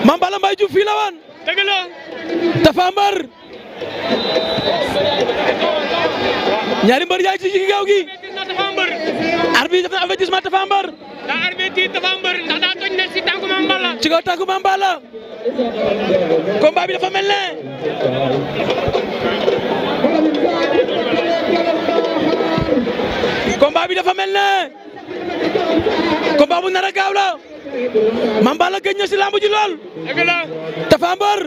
Mame Balla Mbaye Diouf fii la woon. dëgg la. Tapha Mbeur. ñaari mbër yaa ngi ci gaaw gi. arbitre def na avertissement Tapha Mbeur. daa arbitre Tapha Mbeur ndax daa toj ne si tànku Mame Balla. ci kaw tànku Mame Balla. combat bi dafa mel ne. combat bi dafa mel ne. combat bu nar a gaaw la. Mame Balla gëj na si lamb ji lool. dëgg la. Tapha Mbeur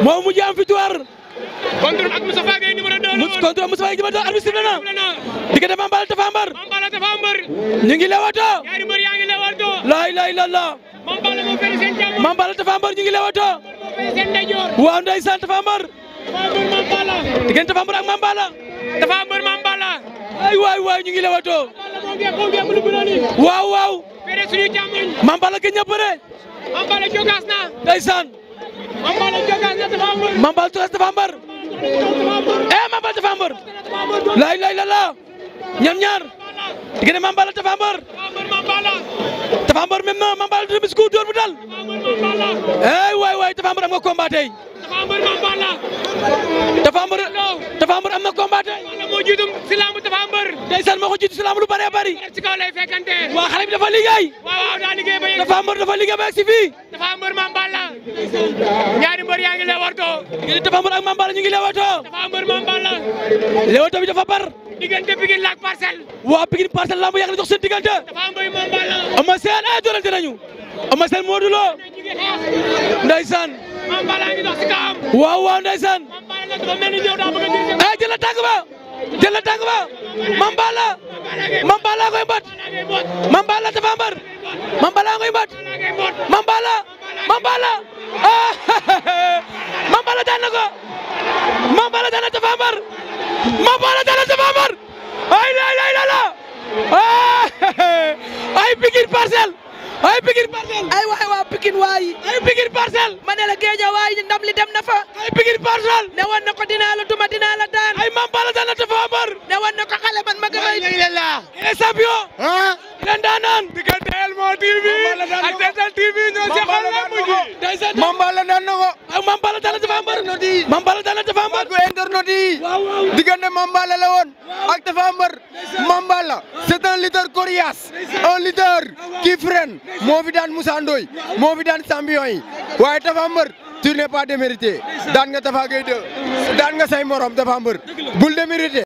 moo mujj am victoire. contre ak Moustapha Gueye numéro 2 la woon. contre Moustapha Gueye numéro 2 arbitre sifflé na. diggante Mame Balla Tapha Mbeur. Mame Balla Tapha Mbeur. ñu ngi leewatoo. ñaari mbër yaa ngi leewatoo. laa ilaaha illallaah. Mame Balla moo féete seen jàmm. Mame Balla Tapha Mbeur ñu ngi leewatoo. moo féete seen ndeyjoor. waaw ndeysaan Tapha Mbeur. Tapha Mbeur Mame Balla. diggante Tapha Mbeur ak Mame Balla. Tapha Mbeur Mame Balla. ay waay ñu ngi leewatoo. waaw waaw. féete suñu càmmoñ. Mame Balla gëj na bëre. Mame Balla jogaas na. ndeysaan. Mame Balla jogaas na Tapha Mbeur. Mame Balla jogaas Tapha Mbeur. Mame Balla Tapha Mbeur. laa ilaaha illallaah. ñoom ñaar. diggante Mame Balla Tapha Mbeur. Tapha Mbeur même na Mame Balla du bis ku dóor bu dal. waay Tapha Mbeur am nga combat tey. Tapha Mbeur am na combat tey. moo jiitu si lamb Tapha Mbeur. ndeysaan moo ko jiitu si lamb lu bëree bëri. ci kaw lay fekkante. waa xale bi dafa liggéey. waaw daa liggéey ba yegg. Tapha Mbeur dafa liggéey ba yegg si fii. Tapha Mbeur Mame Balla. ñaari mbër yaa ngi leewatoo. diggante Tapha Mbeur ak Mame Balla ñu ngi leewatoo. Tapha Mbeur Mame Balla. leewatoo bi dafa bar. diggante Pikine ak Parcelles. waa Pikine Parcelles lamb yàgg na dox seen diggante. Tapha Mbeur Mame Balla. Eumeu Sène doorante nañu. Eumeu Sène Modou Lo. ndeysaan. Mame Balla ngi dox si kawam. waaw ndeysaan. Mame Balla nag dafa mel ni ñëw daa bëgg a dirigé. jël la tànk ba. Mame Balla. Mame Balla koy mbot. Mame Balla Tapha Mbeur. Mame Balla koy mbot. Mame Balla. Mame Balla daan na ko. Mame Balla daan na Tapha Mbeur. Mame Balla daan na Tapha Mbeur. ay Pikine Parcelles. ay waay waa Pikine waay. ay Pikine Parcelles. ma ne la géeja waay ndam li dem na fa. ay Pikine Parcelles. ne woon na ko dinaa la duma dinaa la daan. ay Mame Balla daan na Tapha Mbeur. ne woon na ko xale man ma gëmay. il est champion. leen daanaan. diggante Elmo TV ak Tektal TV ñoo seqal lamb ji. Mame Balla daan na ko. Mame Balla daan na Tapha Mbeur. Mame Balla daan na Tapha Mbeur. ko internet yi. diggante Mame Balla la woon ak Tapha Mbeur. Mame Balla c'est un lutteur coriace, un lutteur qui freine. moo fi daan Moussa Ndoye moo fi daan champion yi waaye Tapha Mbeur tu n'es pas démérité daan nga Tapha Gueye 2 daan nga say morom Tapha Mbeur bul démérité.